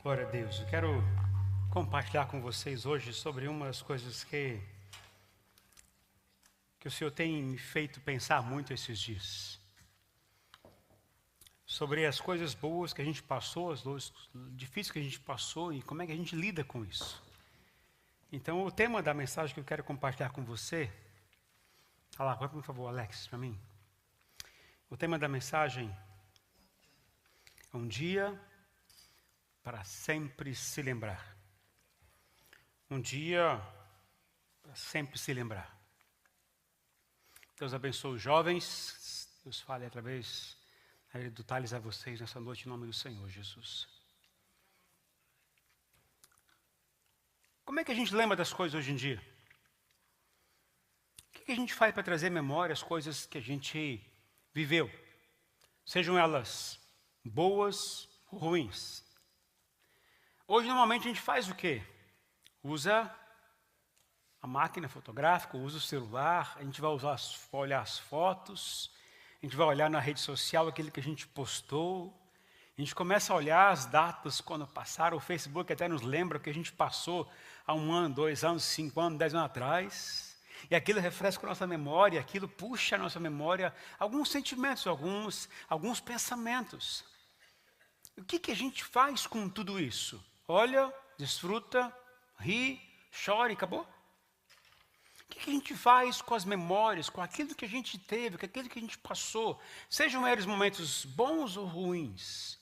Glória a Deus. Eu quero compartilhar com vocês hoje sobre umas coisas que o Senhor tem me feito pensar muito esses dias. Sobre as coisas boas que a gente passou, as coisas difíceis que a gente passou e como é que a gente lida com isso. Então, o tema da mensagem que eu quero compartilhar com você... Olha lá, por favor, Alex, para mim. O tema da mensagem é um dia para sempre se lembrar. Um dia para sempre se lembrar. Deus abençoe os jovens. Deus fale através do Thales a vocês nessa noite, em nome do Senhor Jesus. Como é que a gente lembra das coisas hoje em dia? O que a gente faz para trazer memória as coisas que a gente viveu? Sejam elas boas ou ruins. Hoje, normalmente, a gente faz o quê? Usa a máquina fotográfica, usa o celular, a gente vai olhar as fotos, a gente vai olhar na rede social aquilo que a gente postou, a gente começa a olhar as datas quando passaram, o Facebook até nos lembra o que a gente passou há 1 ano, 2 anos, 5 anos, 10 anos atrás, e aquilo refresca a nossa memória, aquilo puxa a nossa memória alguns sentimentos, alguns pensamentos. O que a gente faz com tudo isso? Olha, desfruta, ri, chora e acabou? O que a gente faz com as memórias, com aquilo que a gente teve, com aquilo que a gente passou? Sejam eles momentos bons ou ruins.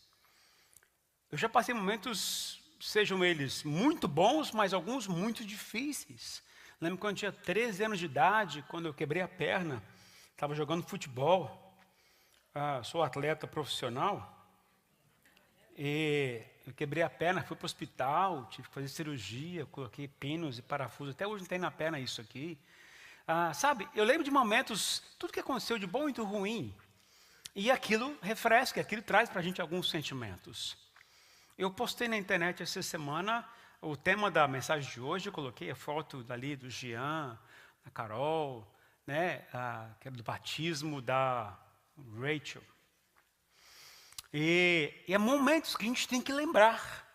Eu já passei momentos, sejam eles muito bons, mas alguns muito difíceis. Lembro quando eu tinha 13 anos de idade, quando eu quebrei a perna, estava jogando futebol. Sou atleta profissional. E eu quebrei a perna, fui para o hospital, tive que fazer cirurgia, coloquei pinos e parafusos. Até hoje não tem na perna isso aqui. Sabe, eu lembro de momentos, tudo que aconteceu de bom e de ruim. E aquilo refresca, aquilo traz para a gente alguns sentimentos. Eu postei na internet essa semana o tema da mensagem de hoje, eu coloquei a foto dali do Jean, da Carol, né, que era do batismo da Rachel. E é momentos que a gente tem que lembrar.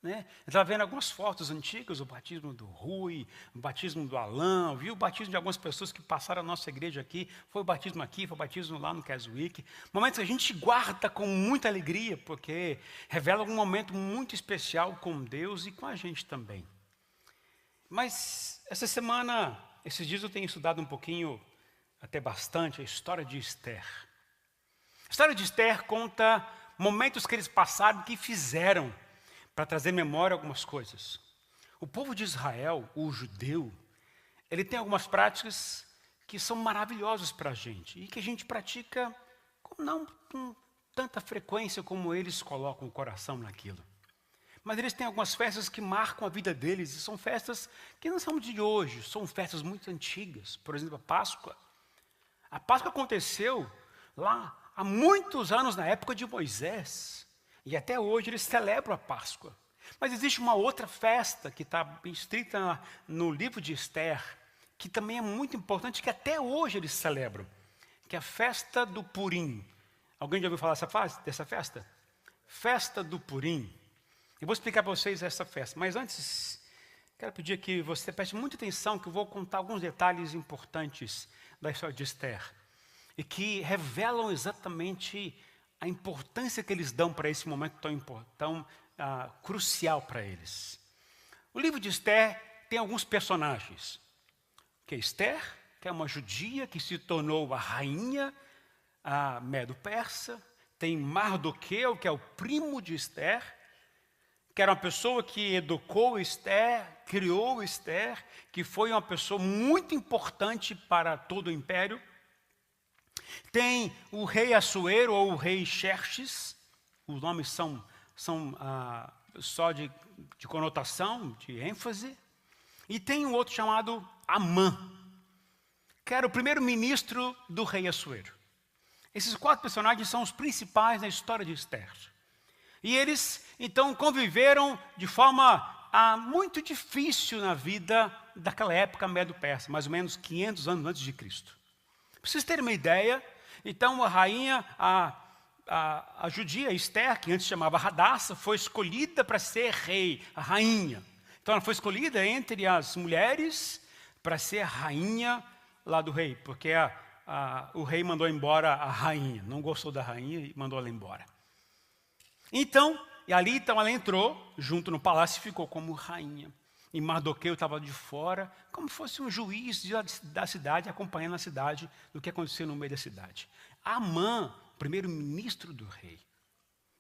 Né? Eu estava vendo algumas fotos antigas, o batismo do Rui, o batismo do Alain, vi o batismo de algumas pessoas que passaram a nossa igreja aqui, foi o batismo aqui, foi o batismo lá no Keswick. Momentos que a gente guarda com muita alegria, porque revela um momento muito especial com Deus e com a gente também. Mas essa semana, esses dias eu tenho estudado um pouquinho, até bastante, a história de Esther. A história de Esther conta momentos que eles passaram, que fizeram para trazer memória algumas coisas. O povo de Israel, o judeu, ele tem algumas práticas que são maravilhosas para a gente e que a gente pratica não com tanta frequência como eles colocam o coração naquilo. Mas eles têm algumas festas que marcam a vida deles e são festas que não são de hoje, são festas muito antigas. Por exemplo, a Páscoa. A Páscoa aconteceu lá há muitos anos, na época de Moisés, e até hoje eles celebram a Páscoa. Mas existe uma outra festa que está escrita no livro de Esther, que também é muito importante, que até hoje eles celebram, que é a festa do Purim. Alguém já ouviu falar dessa festa? Festa do Purim. Eu vou explicar para vocês essa festa, mas antes, quero pedir que você preste muita atenção, que eu vou contar alguns detalhes importantes da história de Esther e que revelam exatamente a importância que eles dão para esse momento tão crucial para eles. O livro de Esther tem alguns personagens. Que é Esther, que é uma judia que se tornou a rainha Medo-Persa. Tem Mardoqueu, que é o primo de Esther, que era uma pessoa que educou Esther, criou Esther, que foi uma pessoa muito importante para todo o império. Tem o rei Assuero ou o rei Xerxes, os nomes são só de conotação, de ênfase. E tem um outro chamado Amã, que era o primeiro-ministro do rei Assuero. Esses 4 personagens são os principais na história de Esther. E eles, então, conviveram de forma muito difícil na vida daquela época Medo-Persa, mais ou menos 500 anos antes de Cristo. Para vocês terem uma ideia, então a rainha a judia Esther, que antes chamava Hadassah, foi escolhida para ser rei, a rainha. Então ela foi escolhida entre as mulheres para ser a rainha lá do rei, porque o rei mandou embora a rainha, não gostou da rainha e mandou ela embora. Então ela entrou junto no palácio e ficou como rainha. E Mardoqueu estava de fora, como fosse um juiz da cidade, acompanhando a cidade, do que acontecia no meio da cidade. Amã, primeiro-ministro do rei,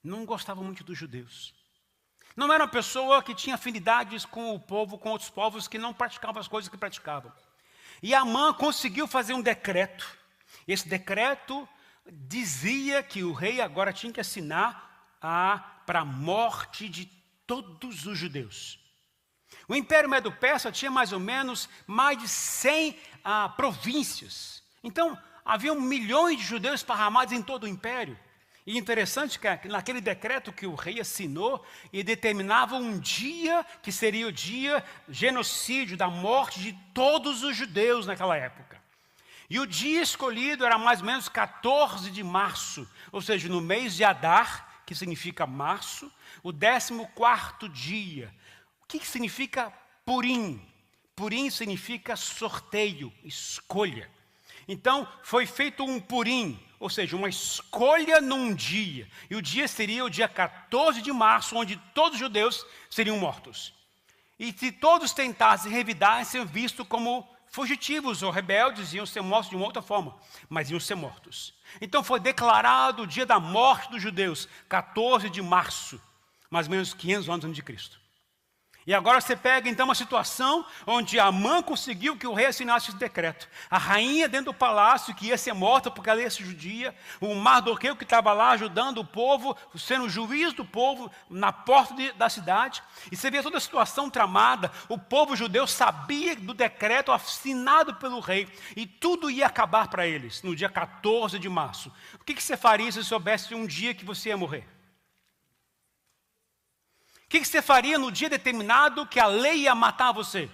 não gostava muito dos judeus. Não era uma pessoa que tinha afinidades com o povo, com outros povos que não praticavam as coisas que praticavam. E Amã conseguiu fazer um decreto. Esse decreto dizia que o rei agora tinha que assinar para a morte de todos os judeus. O Império Medo-Persa tinha mais ou menos mais de 100 províncias. Então, haviam milhões de judeus esparramados em todo o Império. E interessante que naquele decreto que o rei assinou, ele determinava um dia que seria o dia genocídio, da morte de todos os judeus naquela época. E o dia escolhido era mais ou menos 14 de março, ou seja, no mês de Adar, que significa março, o 14º dia. O que significa Purim? Purim significa sorteio, escolha. Então, foi feito um Purim, ou seja, uma escolha num dia. E o dia seria o dia 14 de março, onde todos os judeus seriam mortos. E se todos tentassem revidar, seriam vistos como fugitivos ou rebeldes, iam ser mortos de uma outra forma, mas iam ser mortos. Então foi declarado o dia da morte dos judeus, 14 de março, mais ou menos 500 anos antes de Cristo. E agora você pega então uma situação onde Amã conseguiu que o rei assinasse esse decreto. A rainha dentro do palácio, que ia ser morta porque ela ia ser judia. O Mardoqueu que estava lá ajudando o povo, sendo o juiz do povo na porta da cidade. E você vê toda a situação tramada. O povo judeu sabia do decreto assinado pelo rei. E tudo ia acabar para eles no dia 14 de março. O que você faria se soubesse um dia que você ia morrer? O que você faria no dia determinado que a lei ia matar você?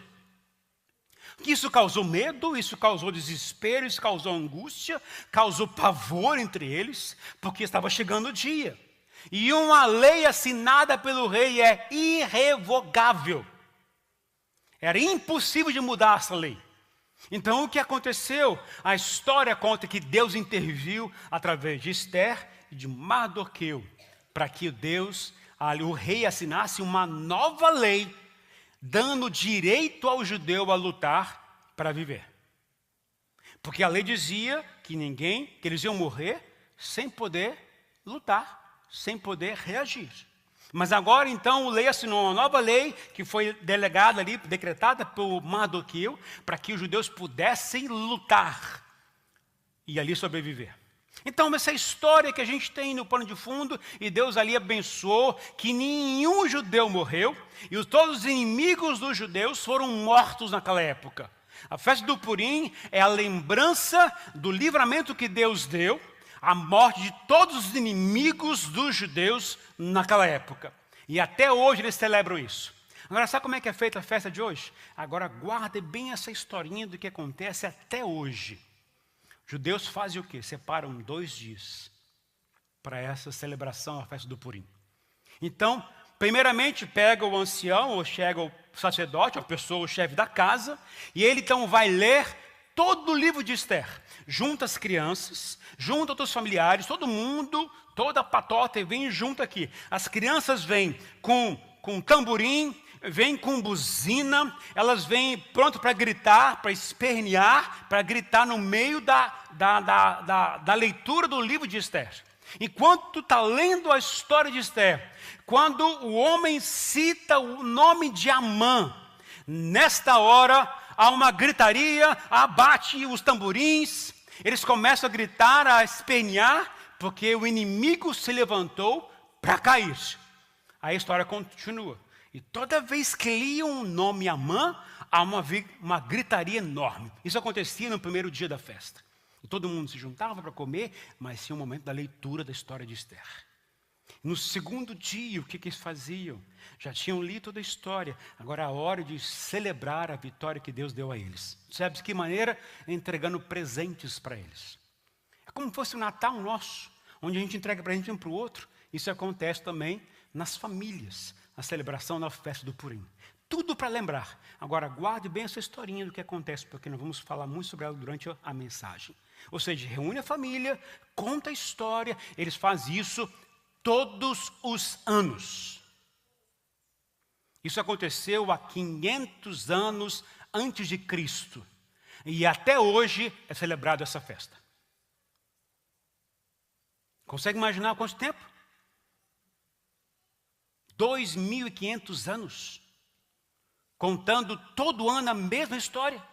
Isso causou medo, isso causou desespero, isso causou angústia, causou pavor entre eles, porque estava chegando o dia. E uma lei assinada pelo rei é irrevogável. Era impossível de mudar essa lei. Então o que aconteceu? A história conta que Deus interviu através de Esther e de Mardoqueu, para que o rei assinasse uma nova lei, dando direito ao judeu a lutar para viver. Porque a lei dizia que eles iam morrer sem poder lutar, sem poder reagir. Mas agora então o rei assinou uma nova lei, que foi decretada por Mardoqueu, para que os judeus pudessem lutar e ali sobreviver. Então, essa história que a gente tem no pano de fundo, e Deus ali abençoou que nenhum judeu morreu, e todos os inimigos dos judeus foram mortos naquela época. A festa do Purim é a lembrança do livramento que Deus deu, a morte de todos os inimigos dos judeus naquela época. E até hoje eles celebram isso. Agora, sabe como é que é feita a festa de hoje? Agora, guarde bem essa historinha do que acontece até hoje. Judeus fazem o quê? Separam 2 dias para essa celebração, a festa do Purim. Então, primeiramente, pega o ancião, ou chega o sacerdote, a pessoa, o chefe da casa, e ele então vai ler todo o livro de Esther. Junta as crianças, junta outros familiares, todo mundo, toda a patota, e vem junto aqui. As crianças vêm com tamborim, vêm com buzina, elas vêm pronto para gritar, para espernear, para gritar no meio da leitura do livro de Esther. Enquanto tu está lendo a história de Esther, quando o homem cita o nome de Amã, nesta hora há uma gritaria, abate os tamborins, eles começam a gritar, a espernear, porque o inimigo se levantou para cair. Aí a história continua. E toda vez que liam o nome Amã, há uma gritaria enorme. Isso acontecia no primeiro dia da festa. E todo mundo se juntava para comer, mas tinha um momento da leitura da história de Esther. No segundo dia, o que eles faziam? Já tinham lido toda a história. Agora é a hora de celebrar a vitória que Deus deu a eles. Sabe de que maneira? Entregando presentes para eles. É como se fosse o Natal nosso, onde a gente entrega presente um para o outro. Isso acontece também nas famílias, a celebração da festa do Purim. Tudo para lembrar. Agora, guarde bem essa historinha do que acontece, porque nós vamos falar muito sobre ela durante a mensagem. Ou seja, reúne a família, conta a história, eles fazem isso todos os anos. Isso aconteceu há 500 anos antes de Cristo. E até hoje é celebrado essa festa. Consegue imaginar quanto tempo? 2.500 anos. Contando todo ano a mesma história.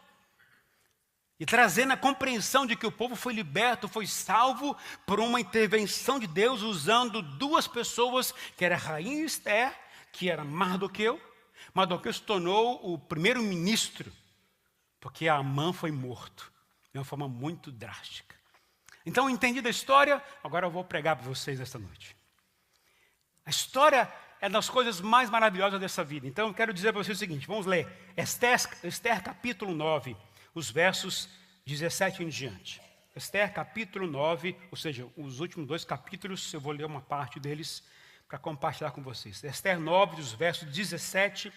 E trazendo a compreensão de que o povo foi liberto, foi salvo por uma intervenção de Deus, usando duas pessoas, que era a rainha Esther, que era Mardoqueu. Mardoqueu se tornou o primeiro-ministro, porque Amã foi morto, de uma forma muito drástica. Então, entendida a história, agora eu vou pregar para vocês esta noite. A história é das coisas mais maravilhosas dessa vida. Então, eu quero dizer para vocês o seguinte, vamos ler Esther capítulo 9, os versos 17 em diante. Esther capítulo 9, ou seja, os últimos 2 capítulos, eu vou ler uma parte deles para compartilhar com vocês. Esther 9, dos versos 17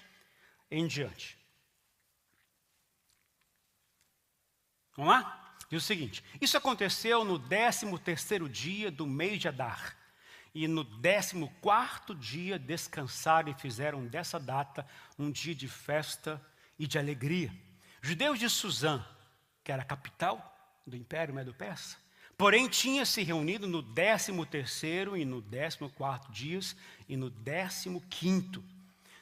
em diante. Vamos lá? Diz o seguinte, isso aconteceu no 13º dia do mês de Adar, e no 14º dia descansaram e fizeram dessa data um dia de festa e de alegria. Judeus de Suzã, que era a capital do Império Medo-Persa, porém tinha se reunido no 13º e no 14º dias e no 15º.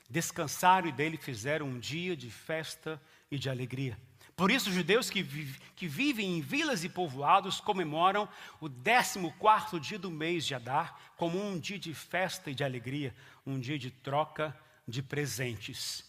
Descansaram e dele fizeram um dia de festa e de alegria. Por isso, os judeus que vivem em vilas e povoados comemoram o 14º dia do mês de Adar como um dia de festa e de alegria, um dia de troca de presentes.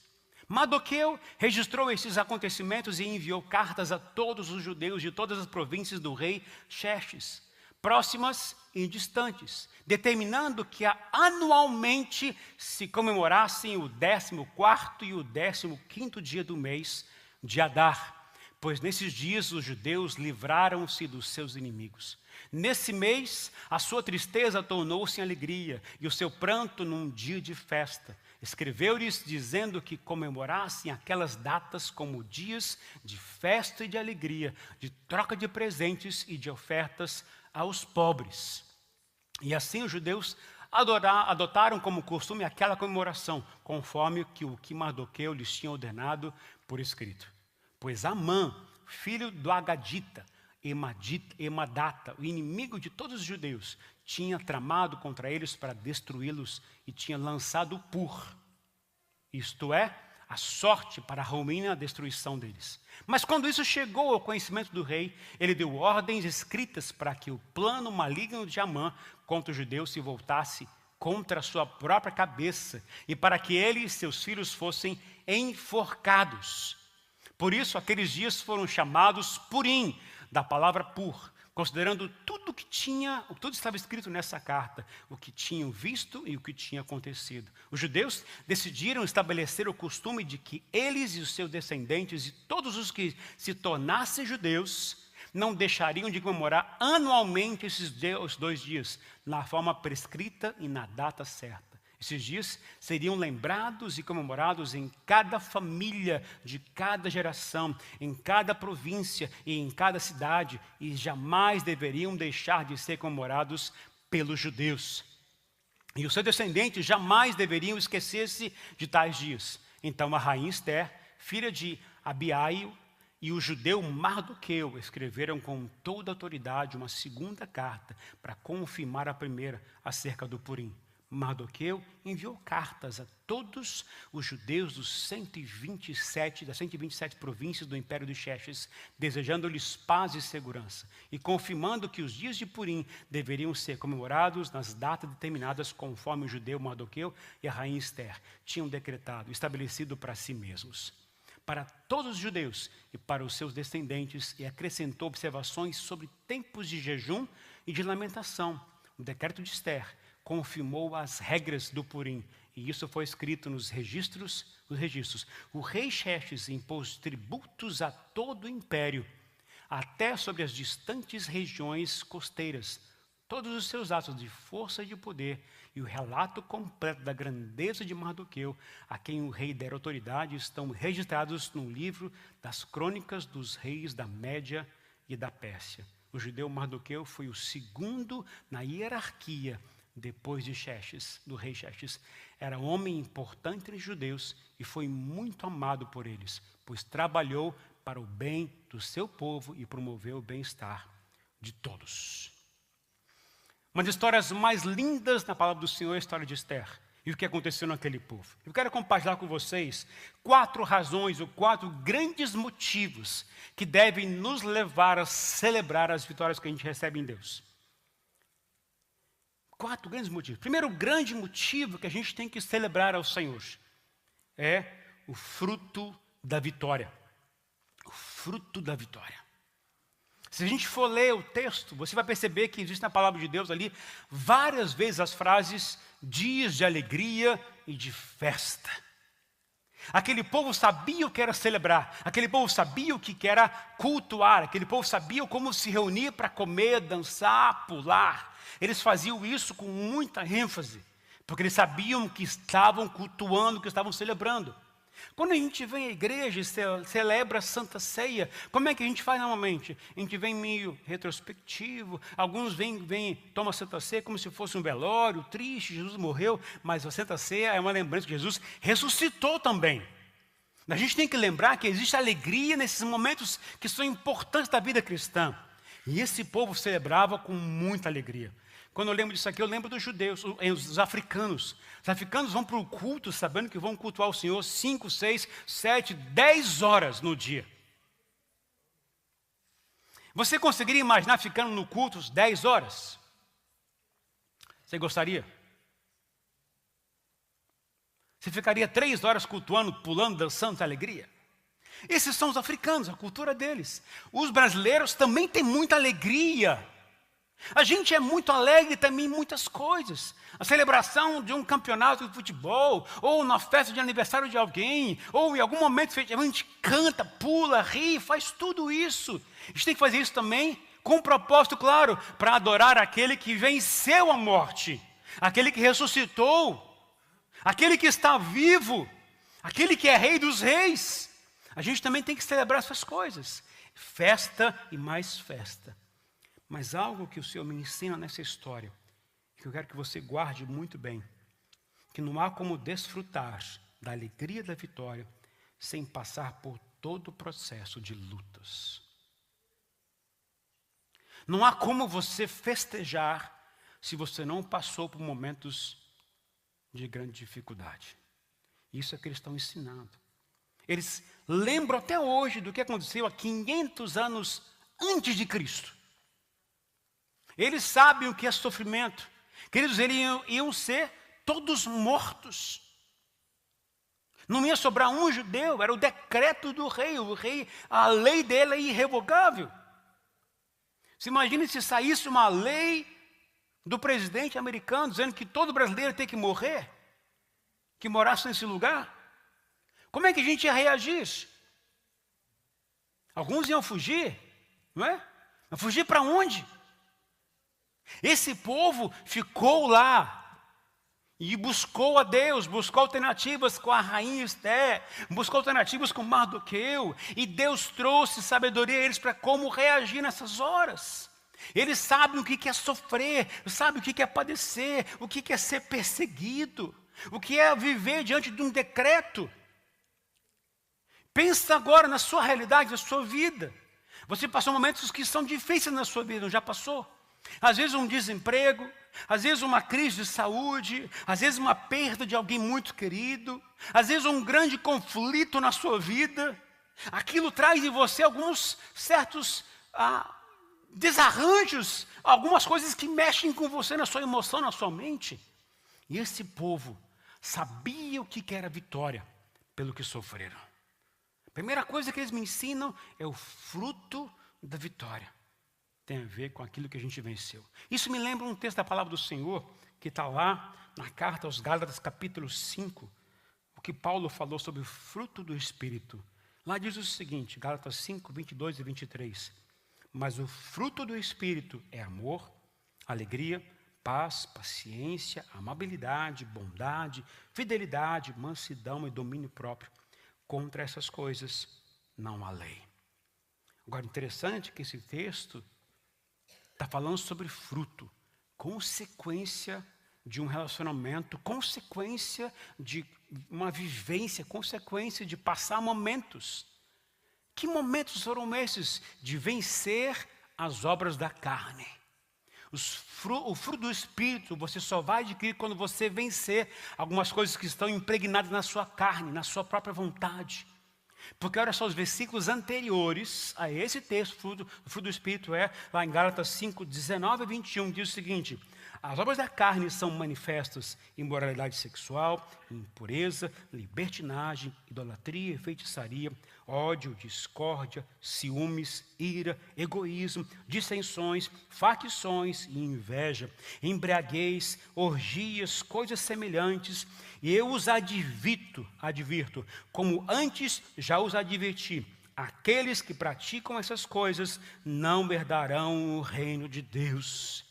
Mardoqueu registrou esses acontecimentos e enviou cartas a todos os judeus de todas as províncias do rei Xerxes, próximas e distantes, determinando que anualmente se comemorassem o 14º e o 15º dia do mês de Adar, pois nesses dias os judeus livraram-se dos seus inimigos. Nesse mês, a sua tristeza tornou-se em alegria e o seu pranto num dia de festa. Escreveu-lhes dizendo que comemorassem aquelas datas como dias de festa e de alegria, de troca de presentes e de ofertas aos pobres. E assim os judeus adotaram como costume aquela comemoração, conforme o que Mardoqueu lhes tinha ordenado por escrito. Pois Amã, filho do Agadita, Emadata, o inimigo de todos os judeus, tinha tramado contra eles para destruí-los e tinha lançado o pur, isto é, a sorte para a ruína e a destruição deles. Mas quando isso chegou ao conhecimento do rei, ele deu ordens escritas para que o plano maligno de Amã contra os judeus se voltasse contra a sua própria cabeça e para que ele e seus filhos fossem enforcados. Por isso, aqueles dias foram chamados Purim, da palavra pur, considerando tudo estava escrito nessa carta, o que tinham visto e o que tinha acontecido. Os judeus decidiram estabelecer o costume de que eles e os seus descendentes e todos os que se tornassem judeus não deixariam de comemorar anualmente esses 2 dias, na forma prescrita e na data certa. Esses dias seriam lembrados e comemorados em cada família de cada geração, em cada província e em cada cidade, e jamais deveriam deixar de ser comemorados pelos judeus. E os seus descendentes jamais deveriam esquecer-se de tais dias. Então a rainha Esther, filha de Abiail, e o judeu Mardoqueu escreveram com toda a autoridade uma segunda carta para confirmar a primeira acerca do Purim. Mardoqueu enviou cartas a todos os judeus das 127 províncias do Império de Xerxes, desejando-lhes paz e segurança, e confirmando que os dias de Purim deveriam ser comemorados nas datas determinadas conforme o judeu Mardoqueu e a rainha Esther tinham decretado, estabelecido para si mesmos. Para todos os judeus e para os seus descendentes, e acrescentou observações sobre tempos de jejum e de lamentação. O decreto de Esther confirmou as regras do Purim, e isso foi escrito nos registros. O rei Xerxes impôs tributos a todo o império, até sobre as distantes regiões costeiras, Todos os seus atos de força e de poder e o relato completo da grandeza de Mardoqueu, a quem o rei dera autoridade, estão registrados no livro das crônicas dos reis da Média e da Pérsia. O judeu Mardoqueu foi o segundo na hierarquia depois de Xerxes, do rei Xerxes. Era um homem importante entre os judeus e foi muito amado por eles, pois trabalhou para o bem do seu povo e promoveu o bem-estar de todos. Uma das histórias mais lindas na palavra do Senhor é a história de Esther e o que aconteceu naquele povo. Eu quero compartilhar com vocês 4 razões ou 4 grandes motivos que devem nos levar a celebrar as vitórias que a gente recebe em Deus. 4 grandes motivos. Primeiro grande motivo que a gente tem que celebrar ao Senhor é o fruto da vitória. O fruto da vitória. Se a gente for ler o texto, você vai perceber que existe na palavra de Deus ali várias vezes as frases dias de alegria e de festa. Aquele povo sabia o que era celebrar, aquele povo sabia o que era cultuar, aquele povo sabia como se reunir para comer, dançar, pular. Eles faziam isso com muita ênfase, porque eles sabiam que estavam cultuando, que estavam celebrando. Quando a gente vem à igreja e celebra a Santa Ceia, como é que a gente faz normalmente? A gente vem meio retrospectivo, alguns vêm tomam a Santa Ceia como se fosse um velório, triste, Jesus morreu, mas a Santa Ceia é uma lembrança que Jesus ressuscitou também. A gente tem que lembrar que existe alegria nesses momentos que são importantes da vida cristã. E esse povo celebrava com muita alegria. Quando eu lembro disso aqui, eu lembro dos judeus, os africanos. Os africanos vão para o culto sabendo que vão cultuar o Senhor 5, 6, 7, 10 horas no dia. Você conseguiria imaginar ficando no culto 10 horas? Você gostaria? Você ficaria 3 horas cultuando, pulando, dançando de alegria? Esses são os africanos, a cultura deles. Os brasileiros também têm muita alegria. A gente é muito alegre também em muitas coisas. A celebração de um campeonato de futebol, ou na festa de aniversário de alguém, ou em algum momento a gente canta, pula, ri, faz tudo isso. A gente tem que fazer isso também com um propósito claro, para adorar aquele que venceu a morte, aquele que ressuscitou, aquele que está vivo, aquele que é rei dos reis. A gente também tem que celebrar essas coisas. Festa e mais festa. Mas algo que o Senhor me ensina nessa história, que eu quero que você guarde muito bem, que não há como desfrutar da alegria da vitória sem passar por todo o processo de lutas. Não há como você festejar se você não passou por momentos de grande dificuldade. Isso é que eles estão ensinando. Eles lembram até hoje do que aconteceu há 500 anos antes de Cristo. Eles sabem o que é sofrimento. Queridos, eles iam ser todos mortos. Não ia sobrar um judeu, era o decreto do rei. O rei, a lei dele é irrevogável. Se imagine se saísse uma lei do presidente americano dizendo que todo brasileiro tem que morrer, que morasse nesse lugar. Como é que a gente ia reagir? Alguns iam fugir, não é? Mas fugir para onde? Esse povo ficou lá e buscou a Deus, buscou alternativas com a rainha Esther, buscou alternativas com Mardoqueu, e Deus trouxe sabedoria a eles para como reagir nessas horas. Eles sabem o que é sofrer, sabem o que é padecer, o que é ser perseguido, o que é viver diante de um decreto. Pensa agora na sua realidade, na sua vida. Você passou momentos que são difíceis na sua vida, não já passou? Às vezes um desemprego, às vezes uma crise de saúde, às vezes uma perda de alguém muito querido, às vezes um grande conflito na sua vida. Aquilo traz em você alguns certos desarranjos, algumas coisas que mexem com você na sua emoção, na sua mente. E esse povo sabia o que era vitória pelo que sofreram. A primeira coisa que eles me ensinam é o fruto da vitória. Tem a ver com aquilo que a gente venceu. Isso me lembra um texto da palavra do Senhor, que está lá na carta aos Gálatas, capítulo 5, o que Paulo falou sobre o fruto do Espírito. Lá diz o seguinte, Gálatas 5, 22 e 23. Mas o fruto do Espírito é amor, alegria, paz, paciência, amabilidade, bondade, fidelidade, mansidão e domínio próprio. Contra essas coisas não há lei. Agora, interessante que esse texto está falando sobre fruto, consequência de um relacionamento, consequência de uma vivência, consequência de passar momentos. Que momentos foram esses? De vencer as obras da carne. O fruto do Espírito você só vai adquirir quando você vencer algumas coisas que estão impregnadas na sua carne, na sua própria vontade. Porque olha só, os versículos anteriores a esse texto, o fruto do Espírito lá em Gálatas 5, 19 a 21, diz o seguinte: as obras da carne são manifestas: imoralidade sexual, impureza, libertinagem, idolatria, feitiçaria, ódio, discórdia, ciúmes, ira, egoísmo, dissensões, facções e inveja, embriaguez, orgias, coisas semelhantes. E eu os advirto, como antes já os adverti: aqueles que praticam essas coisas não herdarão o reino de Deus.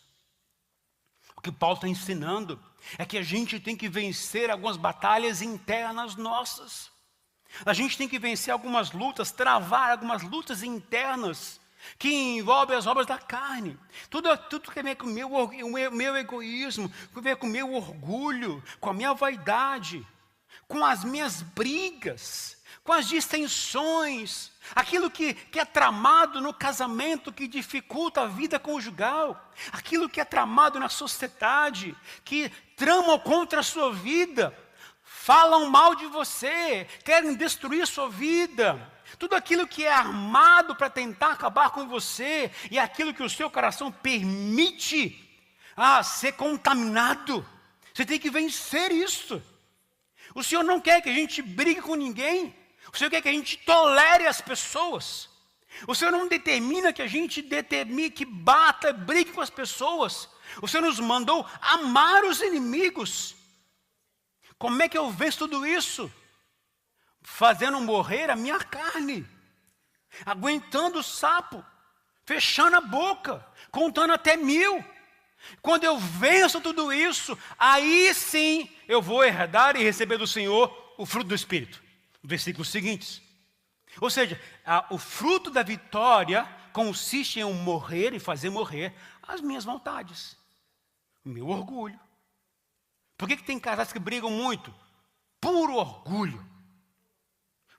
O que Paulo está ensinando é que a gente tem que vencer algumas batalhas internas nossas. A gente tem que vencer algumas lutas, travar algumas lutas internas que envolvem as obras da carne. Tudo que tem a ver com o meu egoísmo, tem a ver com o meu orgulho, com a minha vaidade, com as minhas brigas, com as distensões, aquilo que é tramado no casamento, que dificulta a vida conjugal, aquilo que é tramado na sociedade, que tramam contra a sua vida, falam mal de você, querem destruir sua vida. Tudo aquilo que é armado para tentar acabar com você, e aquilo que o seu coração permite ser contaminado. Você tem que vencer isso. O Senhor não quer que a gente brigue com ninguém. O Senhor quer que a gente tolere as pessoas. O Senhor não determina que a gente que bata, brigue com as pessoas. O Senhor nos mandou amar os inimigos. Como é que eu venço tudo isso? Fazendo morrer a minha carne, aguentando o sapo, fechando a boca, contando até 1000. Quando eu venço tudo isso, aí sim eu vou herdar e receber do Senhor o fruto do Espírito. Versículos seguintes. Ou seja, o fruto da vitória consiste em eu morrer e fazer morrer as minhas vontades, o meu orgulho. Por que tem casais que brigam muito? Puro orgulho.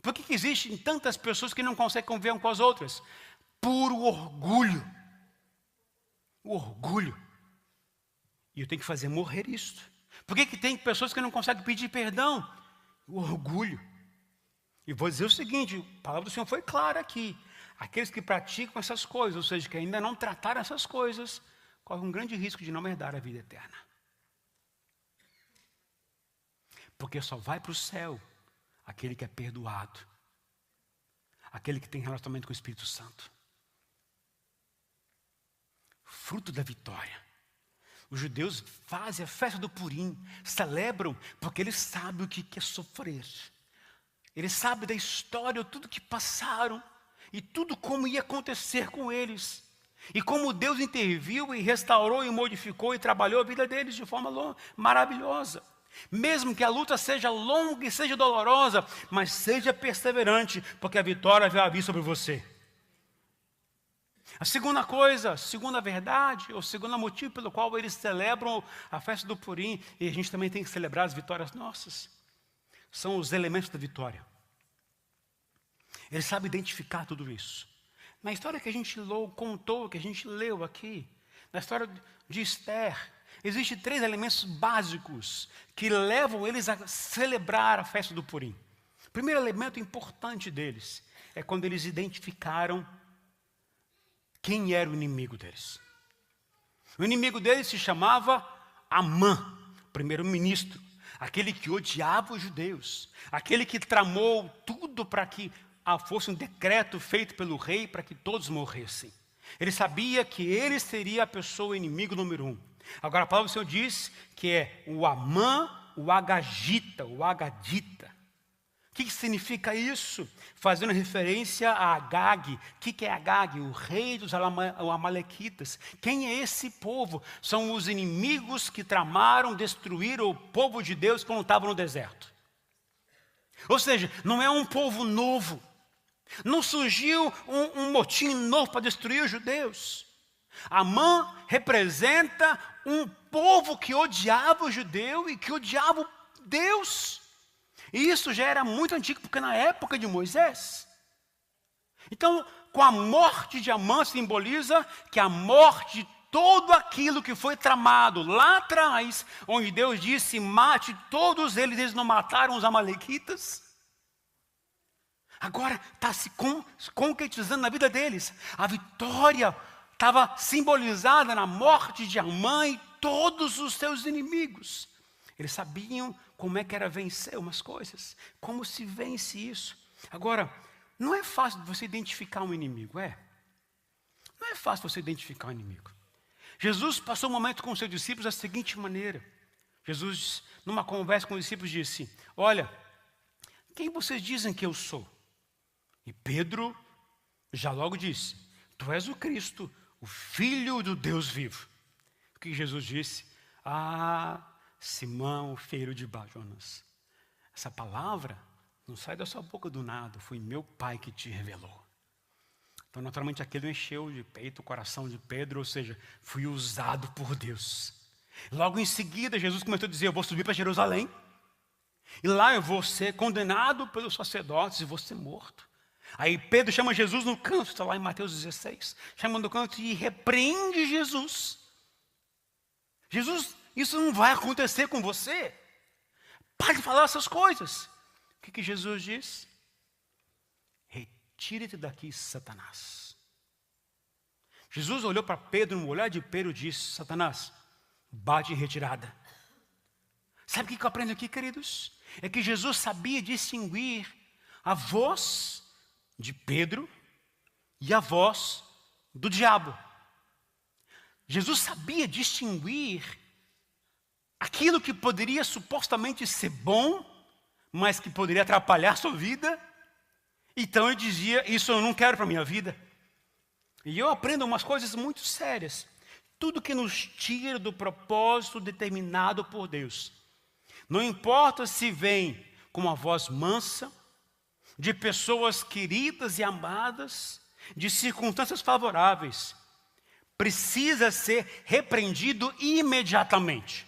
Por que existem tantas pessoas que não conseguem conviver umas com as outras? Puro orgulho. O orgulho. E eu tenho que fazer morrer isso. Por que tem pessoas que não conseguem pedir perdão? O orgulho. E vou dizer o seguinte, a palavra do Senhor foi clara aqui. Aqueles que praticam essas coisas, ou seja, que ainda não trataram essas coisas, correm um grande risco de não herdar a vida eterna. Porque só vai para o céu aquele que é perdoado, aquele que tem relacionamento com o Espírito Santo. Fruto da vitória. Os judeus fazem a festa do Purim, celebram porque eles sabem o que é sofrer. Eles sabem da história, tudo que passaram e tudo como ia acontecer com eles. E como Deus interviu e restaurou e modificou e trabalhou a vida deles de forma maravilhosa. Mesmo que a luta seja longa e seja dolorosa, mas seja perseverante, porque a vitória vai vir sobre você. A segunda coisa, segunda verdade, ou segundo motivo pelo qual eles celebram a festa do Purim, e a gente também tem que celebrar as vitórias nossas, são os elementos da vitória. Eles sabem identificar tudo isso. Na história que a gente contou, que a gente leu aqui, na história de Esther, existem 3 elementos básicos que levam eles a celebrar a festa do Purim. O primeiro elemento importante deles é quando eles identificaram quem era o inimigo deles. O inimigo deles se chamava Amã, primeiro-ministro, aquele que odiava os judeus, aquele que tramou tudo para que fosse um decreto feito pelo rei para que todos morressem. Ele sabia que ele seria a pessoa inimigo número 1. Agora a palavra do Senhor diz que é o Amã, o Agagita, o Agadita. O que significa isso? Fazendo referência a Agag. O que é Agag? O rei dos Amalequitas. Quem é esse povo? São os inimigos que tramaram destruir o povo de Deus quando estava no deserto. Ou seja, não é um povo novo. Não surgiu um motim novo para destruir os judeus. Amã representa um povo que odiava o judeu e que odiava Deus. E isso já era muito antigo, porque na época de Moisés. Então, com a morte de Amã simboliza que a morte de todo aquilo que foi tramado lá atrás, onde Deus disse, mate todos eles não mataram os amalequitas. Agora está se concretizando na vida deles. A vitória estava simbolizada na morte de Amã e todos os seus inimigos. Eles sabiam como é que era vencer umas coisas, como se vence isso. Agora, não é fácil você identificar um inimigo, é? Não é fácil você identificar um inimigo. Jesus passou um momento com os seus discípulos da seguinte maneira. Jesus, numa conversa com os discípulos, disse, olha, quem vocês dizem que eu sou? E Pedro já logo disse, tu és o Cristo, o Filho do Deus vivo. O que Jesus disse? Simão, filho de Jonas. Essa palavra não sai da sua boca do nada, foi meu Pai que te revelou. Então, naturalmente, aquilo encheu de peito o coração de Pedro, ou seja, fui usado por Deus. Logo em seguida, Jesus começou a dizer, eu vou subir para Jerusalém, e lá eu vou ser condenado pelos sacerdotes e vou ser morto. Aí Pedro chama Jesus no canto, está lá em Mateus 16, chama no canto e repreende Jesus. Jesus, isso não vai acontecer com você. Pare de falar essas coisas. O que Jesus diz? Retire-te daqui, Satanás. Jesus olhou para Pedro, no olhar de Pedro, e disse, Satanás, bate em retirada. Sabe o que eu aprendo aqui, queridos? É que Jesus sabia distinguir a voz de Pedro e a voz do diabo. Jesus sabia distinguir aquilo que poderia supostamente ser bom, mas que poderia atrapalhar a sua vida. Então ele dizia, isso eu não quero para a minha vida. E eu aprendo umas coisas muito sérias. Tudo que nos tira do propósito determinado por Deus. Não importa se vem com uma voz mansa, de pessoas queridas e amadas, de circunstâncias favoráveis, precisa ser repreendido imediatamente.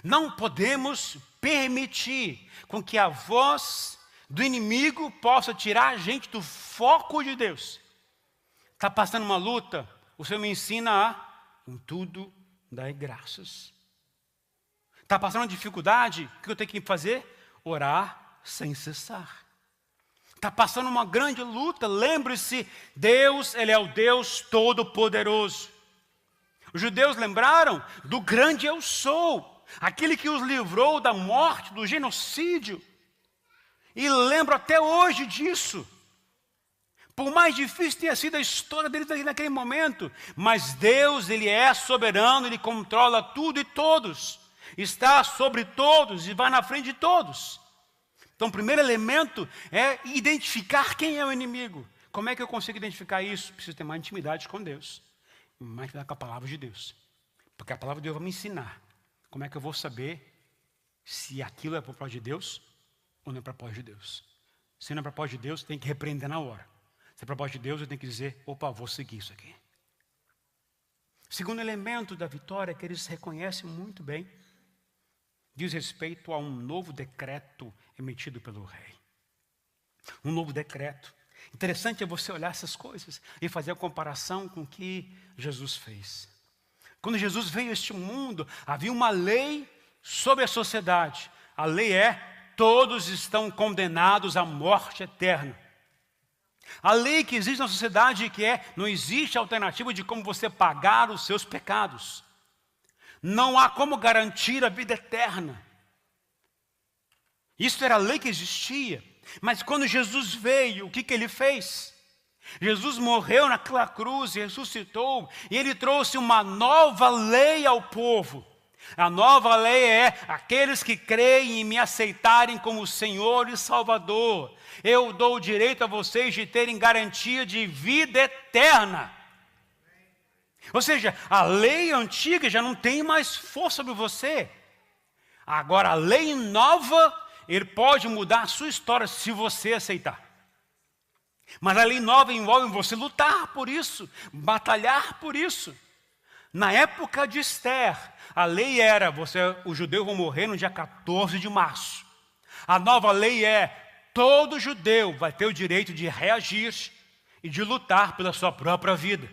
Não podemos permitir com que a voz do inimigo possa tirar a gente do foco de Deus. Está passando uma luta, o Senhor me ensina a, em tudo, dar graças. Está passando uma dificuldade, o que eu tenho que fazer? Orar sem cessar. Está passando uma grande luta, lembre-se, Deus, Ele é o Deus Todo-Poderoso. Os judeus lembraram do grande eu sou, aquele que os livrou da morte, do genocídio. E lembro até hoje disso. Por mais difícil tenha sido a história deles naquele momento, mas Deus, Ele é soberano, Ele controla tudo e todos. Está sobre todos e vai na frente de todos. Então, o primeiro elemento é identificar quem é o inimigo. Como é que eu consigo identificar isso? Preciso ter mais intimidade com Deus. Mais intimidade com a palavra de Deus. Porque a palavra de Deus vai me ensinar. Como é que eu vou saber se aquilo é propósito de Deus ou não é propósito de Deus? Se não é propósito de Deus, tem que repreender na hora. Se é propósito de Deus, eu tenho que dizer, opa, vou seguir isso aqui. O segundo elemento da vitória é que eles reconhecem muito bem, diz respeito a um novo decreto emitido pelo rei. Um novo decreto. Interessante é você olhar essas coisas e fazer a comparação com o que Jesus fez. Quando Jesus veio a este mundo, havia uma lei sobre a sociedade. A lei é, todos estão condenados à morte eterna. A lei que existe na sociedade que é, não existe alternativa de como você pagar os seus pecados. Não há como garantir a vida eterna. Isso era a lei que existia. Mas quando Jesus veio, o que Ele fez? Jesus morreu naquela cruz, ressuscitou, e Ele trouxe uma nova lei ao povo. A nova lei é aqueles que creem e me aceitarem como Senhor e Salvador. Eu dou o direito a vocês de terem garantia de vida eterna. Ou seja, a lei antiga já não tem mais força sobre você. Agora, a lei nova, ele pode mudar a sua história se você aceitar. Mas a lei nova envolve você lutar por isso, batalhar por isso. Na época de Esther, a lei era, os judeus vão morrer no dia 14 de março. A nova lei é, todo judeu vai ter o direito de reagir e de lutar pela sua própria vida.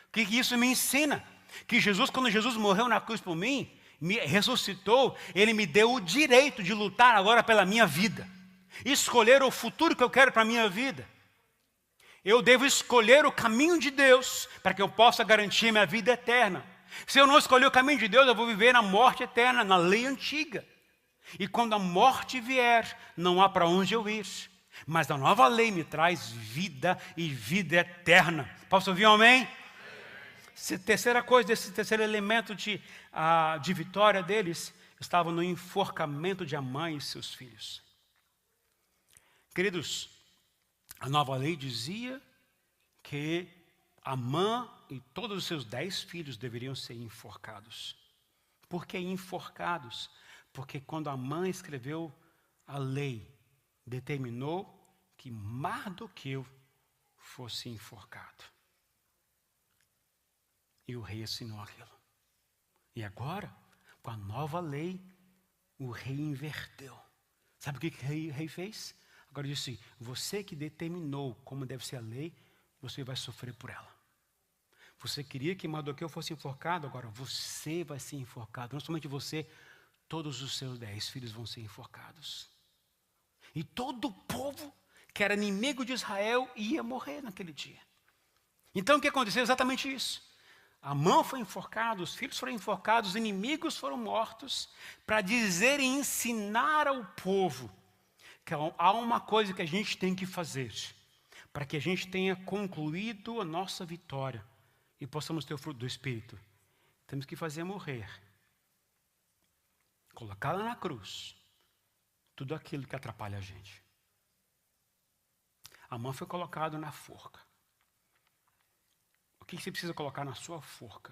O que isso me ensina? Que Jesus, quando Jesus morreu na cruz por mim, me ressuscitou, Ele me deu o direito de lutar agora pela minha vida. Escolher o futuro que eu quero para a minha vida. Eu devo escolher o caminho de Deus para que eu possa garantir minha vida eterna. Se eu não escolher o caminho de Deus, eu vou viver na morte eterna, na lei antiga. E quando a morte vier, não há para onde eu ir. Mas a nova lei me traz vida e vida eterna. Posso ouvir um amém? Terceira coisa, esse terceiro elemento de vitória deles, estava no enforcamento de Amã e seus filhos. Queridos, a nova lei dizia que Amã e todos os seus 10 filhos deveriam ser enforcados. Por que enforcados? Porque quando Amã escreveu a lei, determinou que Mardoqueu fosse enforcado. E o rei assinou aquilo. E agora, com a nova lei, o rei inverteu. Sabe o que o rei fez? Agora disse, você que determinou como deve ser a lei, você vai sofrer por ela. Você queria que Mardoqueu fosse enforcado, agora você vai ser enforcado. Não somente você, todos os seus 10 filhos vão ser enforcados. E todo o povo que era inimigo de Israel ia morrer naquele dia. Então o que aconteceu? Exatamente isso. Amã foi enforcado, os filhos foram enforcados, os inimigos foram mortos, para dizer e ensinar ao povo que há uma coisa que a gente tem que fazer, para que a gente tenha concluído a nossa vitória e possamos ter o fruto do Espírito. Temos que fazer morrer, colocar lá na cruz, tudo aquilo que atrapalha a gente. Amã foi colocado na forca. O que você precisa colocar na sua forca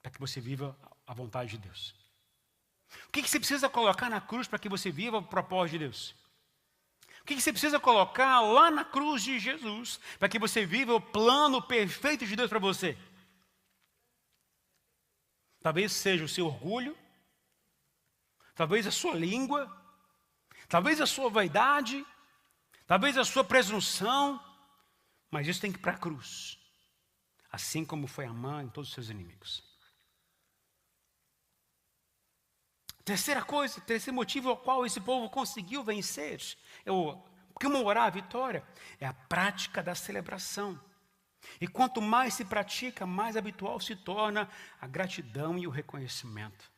para que você viva a vontade de Deus? O que você precisa colocar na cruz para que você viva o propósito de Deus? O que você precisa colocar lá na cruz de Jesus para que você viva o plano perfeito de Deus para você? Talvez seja o seu orgulho, talvez a sua língua, talvez a sua vaidade, talvez a sua presunção, mas isso tem que ir para a cruz. Assim como foi Amã em todos os seus inimigos. Terceira coisa, terceiro motivo ao qual esse povo conseguiu vencer, comemorar a vitória, é a prática da celebração. E quanto mais se pratica, mais habitual se torna a gratidão e o reconhecimento.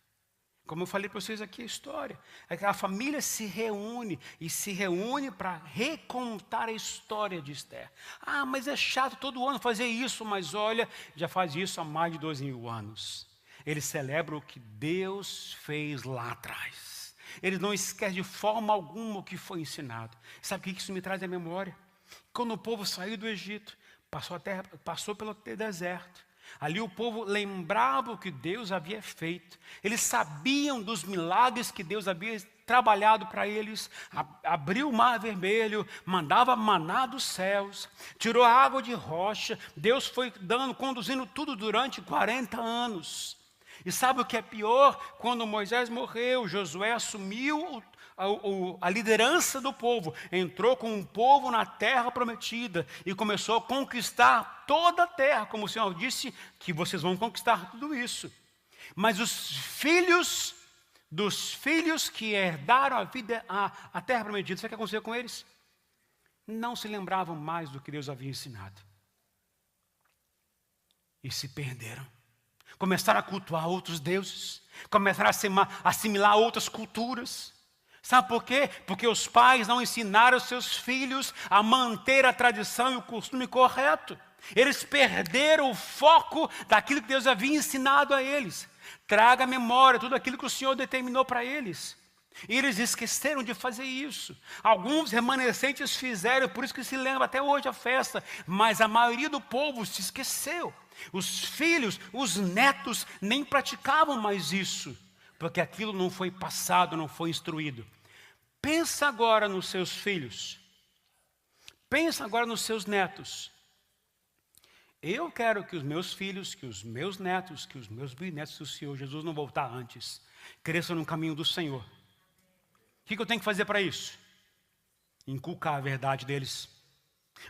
Como eu falei para vocês aqui a história, a família se reúne para recontar a história de Esther. Ah, mas é chato todo ano fazer isso, mas olha, já faz isso há mais de 2.000 anos. Eles celebram o que Deus fez lá atrás. Eles não esquecem de forma alguma o que foi ensinado. Sabe o que isso me traz à memória? Quando o povo saiu do Egito, passou pelo deserto. Ali o povo lembrava o que Deus havia feito. Eles sabiam dos milagres que Deus havia trabalhado para eles. Abriu o mar vermelho, mandava maná dos céus, tirou a água de rocha. Deus foi conduzindo tudo durante 40 anos. E sabe o que é pior? Quando Moisés morreu, Josué assumiu a liderança do povo, entrou com o povo na terra prometida e começou a conquistar toda a terra, como o Senhor disse que vocês vão conquistar tudo isso. Mas os filhos dos filhos que herdaram a terra prometida, sabe o que aconteceu com eles? Não se lembravam mais do que Deus havia ensinado. E se perderam. Começaram a cultuar outros deuses, começaram a assimilar outras culturas. Sabe por quê? Porque os pais não ensinaram seus filhos a manter a tradição e o costume correto. Eles perderam o foco daquilo que Deus havia ensinado a eles. Traga à memória tudo aquilo que o Senhor determinou para eles. E eles esqueceram de fazer isso. Alguns remanescentes fizeram, por isso que se lembra até hoje a festa. Mas a maioria do povo se esqueceu. Os filhos, os netos nem praticavam mais isso, porque aquilo não foi passado, não foi instruído. Pensa agora nos seus filhos. Pensa agora nos seus netos. Eu quero que os meus filhos, que os meus netos, que os meus bisnetos, se o Senhor Jesus não voltar antes, cresçam no caminho do Senhor. O que eu tenho que fazer para isso? Inculcar a verdade deles.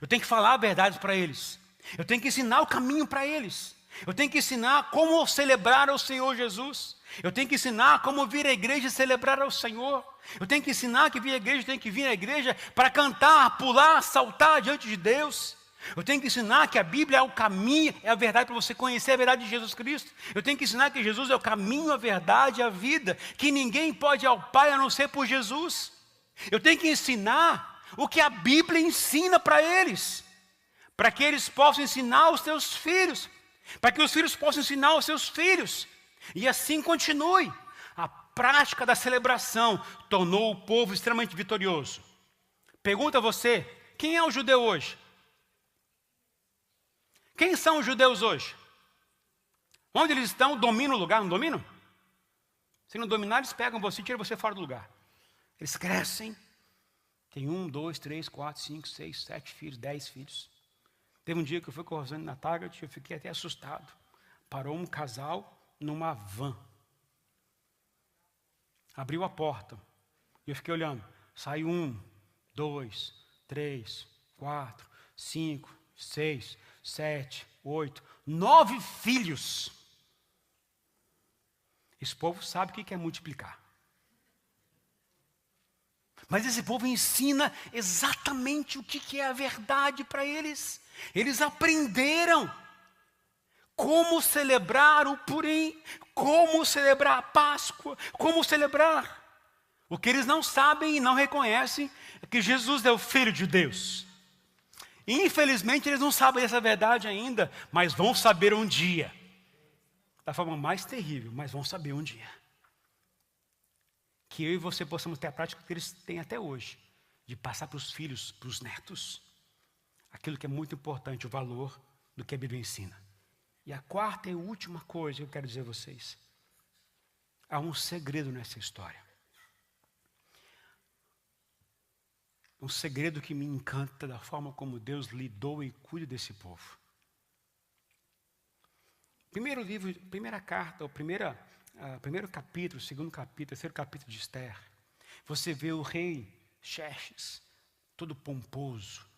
Eu tenho que falar a verdade para eles. Eu tenho que ensinar o caminho para eles. Eu tenho que ensinar como celebrar ao Senhor Jesus. Eu tenho que ensinar como vir à igreja e celebrar ao Senhor. Eu tenho que ensinar que vir à igreja, tem que vir à igreja para cantar, pular, saltar diante de Deus. Eu tenho que ensinar que a Bíblia é o caminho, é a verdade para você conhecer a verdade de Jesus Cristo. Eu tenho que ensinar que Jesus é o caminho, a verdade e a vida, que ninguém pode ir ao Pai a não ser por Jesus. Eu tenho que ensinar o que a Bíblia ensina para eles, para que eles possam ensinar aos seus filhos, para que os filhos possam ensinar aos seus filhos, e assim continue. A prática da celebração tornou o povo extremamente vitorioso. Pergunta a você, quem é o judeu hoje? Quem são os judeus hoje? Onde eles estão, dominam o lugar, não dominam? Se não dominar, eles pegam você e tiram você fora do lugar. Eles crescem, tem 1, 2, 3, 4, 5, 6, 7 filhos, 10 filhos. Teve um dia que eu fui com o Rosane na Target, eu fiquei até assustado. Parou um casal numa van. Abriu a porta. E eu fiquei olhando. Saiu 1, 2, 3, 4, 5, 6, 7, 8, 9 filhos. Esse povo sabe o que é multiplicar. Mas esse povo ensina exatamente o que é a verdade para eles. Eles aprenderam como celebrar o Purim, como celebrar a Páscoa, como celebrar. O que eles não sabem e não reconhecem é que Jesus é o Filho de Deus. Infelizmente eles não sabem essa verdade ainda, mas vão saber um dia. Da forma mais terrível, mas vão saber um dia. Que eu e você possamos ter a prática que eles têm até hoje, de passar para os filhos, para os netos, aquilo que é muito importante, o valor do que a Bíblia ensina. E a quarta e última coisa que eu quero dizer a vocês. Há um segredo nessa história. Um segredo que me encanta da forma como Deus lidou e cuida desse povo. Primeiro livro, primeira carta, primeiro capítulo, segundo capítulo, terceiro capítulo de Esther. Você vê o rei Xerxes, todo pomposo,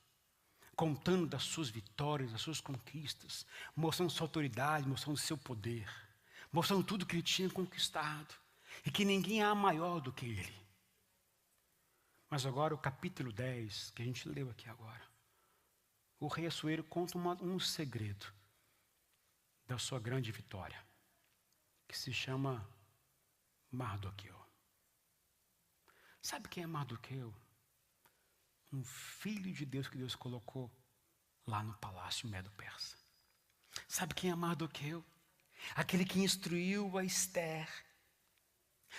contando das suas vitórias, das suas conquistas, mostrando sua autoridade, mostrando seu poder, mostrando tudo que ele tinha conquistado, e que ninguém há maior do que ele. Mas agora o capítulo 10, que a gente leu aqui agora, o rei Assuero conta um segredo da sua grande vitória, que se chama Mardoqueu. Sabe quem é Mardoqueu? Um filho de Deus que Deus colocou lá no palácio Medo-Persa. Sabe quem é Mardoqueu? Aquele que instruiu a Esther.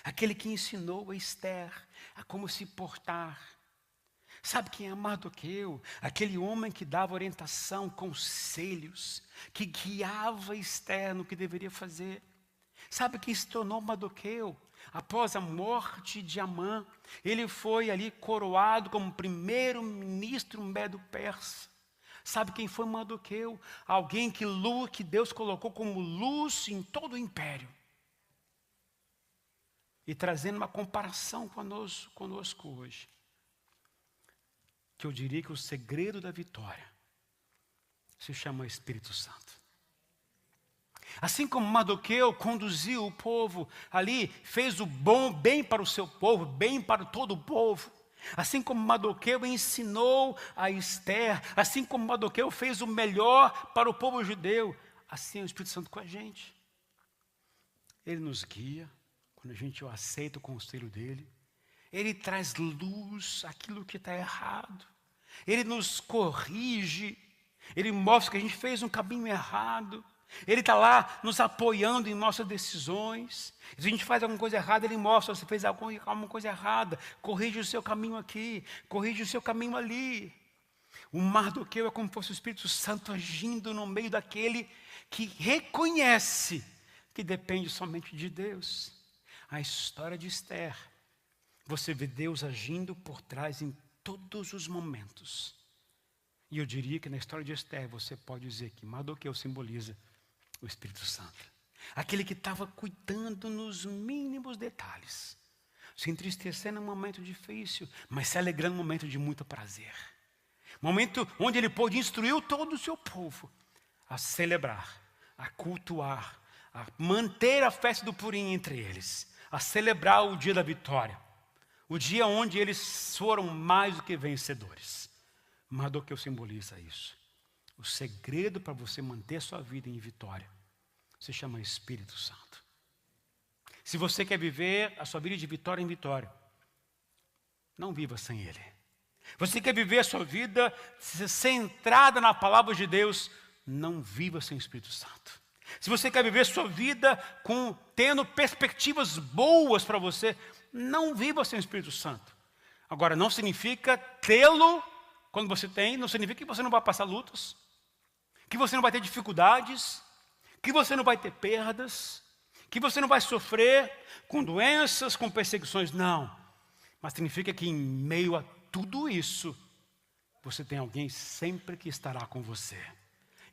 Aquele que ensinou a Esther a como se portar. Sabe quem é Mardoqueu? Aquele homem que dava orientação, conselhos, que guiava Esther no que deveria fazer. Sabe quem se tornou Mardoqueu? Após a morte de Amã, ele foi ali coroado como primeiro-ministro Medo-Persa. Sabe quem foi Mardoqueu? Alguém que Deus colocou como luz em todo o império. E trazendo uma comparação conosco hoje, que eu diria que o segredo da vitória se chama Espírito Santo. Assim como Mardoqueu conduziu o povo ali, fez o bem para o seu povo, bem para todo o povo. Assim como Mardoqueu ensinou a Esther, assim como Mardoqueu fez o melhor para o povo judeu, assim é o Espírito Santo com a gente. Ele nos guia, quando a gente aceita o conselho dele. Ele traz luz àquilo que está errado. Ele nos corrige. Ele mostra que a gente fez um caminho errado. Ele está lá nos apoiando em nossas decisões. Se a gente faz alguma coisa errada, Ele mostra, você fez alguma coisa errada, corrige o seu caminho aqui, corrige o seu caminho ali. O Mardoqueu é como se fosse o Espírito Santo agindo no meio daquele que reconhece que depende somente de Deus. A história de Esther, você vê Deus agindo por trás em todos os momentos. E eu diria que na história de Esther você pode dizer que Mardoqueu simboliza o Espírito Santo. Aquele que estava cuidando nos mínimos detalhes. Se entristecendo num momento difícil, mas se alegrando num momento de muito prazer. Momento onde ele pôde instruir todo o seu povo a celebrar, a cultuar, a manter a festa do Purim entre eles, a celebrar o dia da vitória, o dia onde eles foram mais do que vencedores. Mardoqueu simboliza isso. O segredo para você manter sua vida em vitória se chama Espírito Santo. Se você quer viver a sua vida de vitória em vitória, não viva sem Ele. Você quer viver a sua vida centrada na palavra de Deus, não viva sem o Espírito Santo. Se você quer viver a sua vida tendo perspectivas boas para você, não viva sem o Espírito Santo. Agora, não significa tê-lo quando você tem, não significa que você não vai passar lutas, que você não vai ter dificuldades, que você não vai ter perdas, que você não vai sofrer com doenças, com perseguições, não. Mas significa que em meio a tudo isso, você tem alguém sempre que estará com você.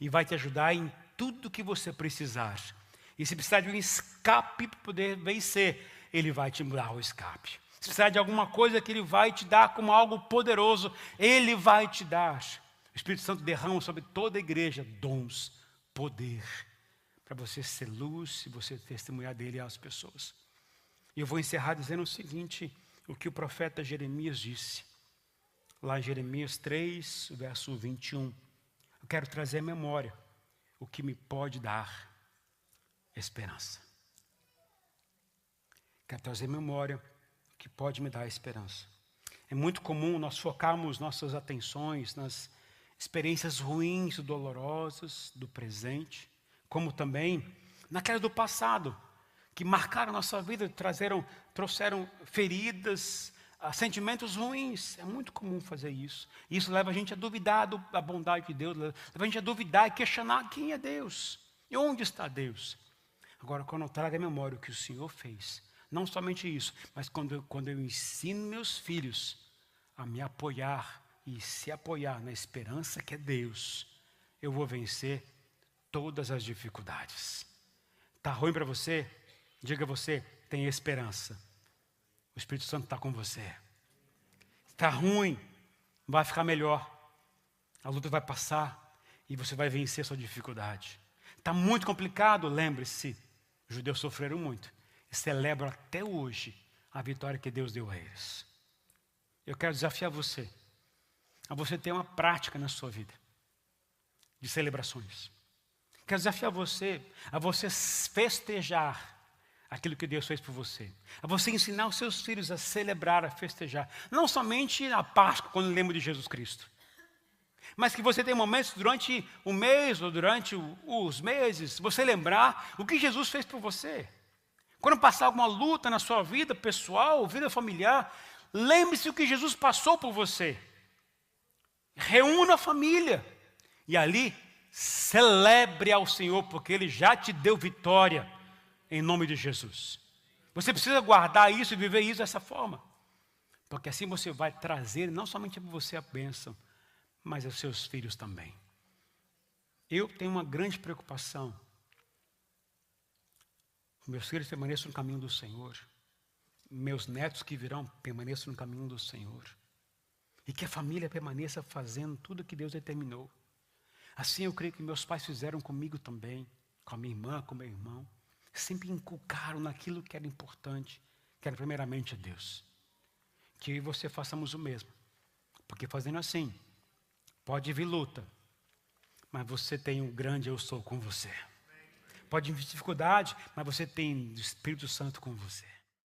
E vai te ajudar em tudo que você precisar. E se precisar de um escape para poder vencer, Ele vai te dar o escape. Se precisar de alguma coisa que Ele vai te dar como algo poderoso, Ele vai te dar. O Espírito Santo derrama sobre toda a igreja dons, poder, para você ser luz e você testemunhar dele às pessoas. E eu vou encerrar dizendo o seguinte, o que o profeta Jeremias disse. Lá em Jeremias 3, verso 21. Eu quero trazer à memória o que me pode dar esperança. Quero trazer à memória o que pode me dar esperança. É muito comum nós focarmos nossas atenções nas experiências ruins e dolorosas do presente, como também naquelas do passado, que marcaram a nossa vida, trouxeram feridas, sentimentos ruins. É muito comum fazer isso. Isso leva a gente a duvidar da bondade de Deus, leva a gente a duvidar e questionar quem é Deus e onde está Deus. Agora, quando eu trago à memória o que o Senhor fez, não somente isso, mas quando eu ensino meus filhos a me apoiar e se apoiar na esperança que é Deus, eu vou vencer todas as dificuldades. Está ruim para você? Diga você, tem esperança. O Espírito Santo está com você. Está ruim, vai ficar melhor. A luta vai passar e você vai vencer sua dificuldade. Está muito complicado, lembre-se, os judeus sofreram muito e celebram até hoje a vitória que Deus deu a eles. Eu quero desafiar você a você ter uma prática na sua vida de celebrações. Quero desafiar você a você festejar aquilo que Deus fez por você. A você ensinar os seus filhos a celebrar, a festejar. Não somente na Páscoa, quando lembra de Jesus Cristo. Mas que você tenha momentos durante o mês ou durante os meses, você lembrar o que Jesus fez por você. Quando passar alguma luta na sua vida pessoal, vida familiar, lembre-se o que Jesus passou por você. Reúna a família. E ali, celebre ao Senhor, porque Ele já te deu vitória. Em nome de Jesus. Você precisa guardar isso e viver isso dessa forma. Porque assim você vai trazer não somente para você a bênção, mas aos seus filhos também. Eu tenho uma grande preocupação. Meus filhos permaneçam no caminho do Senhor. Meus netos que virão permaneçam no caminho do Senhor. E que a família permaneça fazendo tudo que Deus determinou. Assim eu creio que meus pais fizeram comigo também, com a minha irmã, com o meu irmão. Sempre inculcaram naquilo que era importante, que era primeiramente a Deus. Que eu e você façamos o mesmo. Porque fazendo assim, pode vir luta, mas você tem um grande eu sou com você. Pode vir dificuldade, mas você tem o Espírito Santo com você.